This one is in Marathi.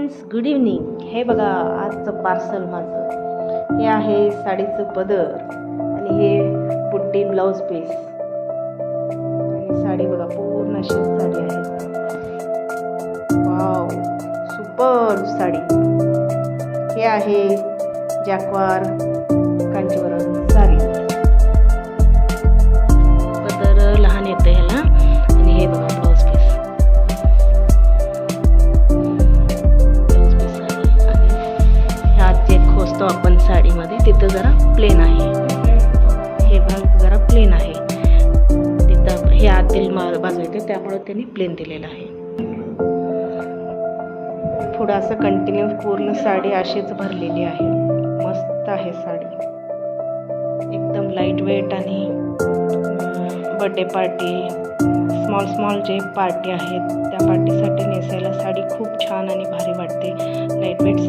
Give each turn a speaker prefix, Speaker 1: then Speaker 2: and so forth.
Speaker 1: Friends, good evening. हे बघा आजचं पार्सल माझं. हे आहे साडीचं पदर आणि हे बुट्टी ब्लाऊज पीस. आणि साडी बघा पूर्ण अशी साडी आहे. Wow, super sari. हे आहे जॅक्वार कांजीवरम साडी. पदर लहान येतं ह्याला. आणि हे बघा ब्लाऊज पीस. खोसतो आपण साडीमध्ये, तिथं जरा प्लेन आहे. हे भाग जरा प्लेन आहे. तिथं हे आतील बाजू येते त्यामुळे त्यांनी प्लेन दिलेलं आहे. पुढं असं कंटिन्यू पूर्ण साडी अशीच भरलेली आहे. मस्त आहे साडी, एकदम लाईट वेट. आणि बर्थडे पार्टी, स्मॉल जे पार्टी आहेत त्या पार्टीसाठी नेसायला साडी खूप छान आणि भारी वाटते. Light weight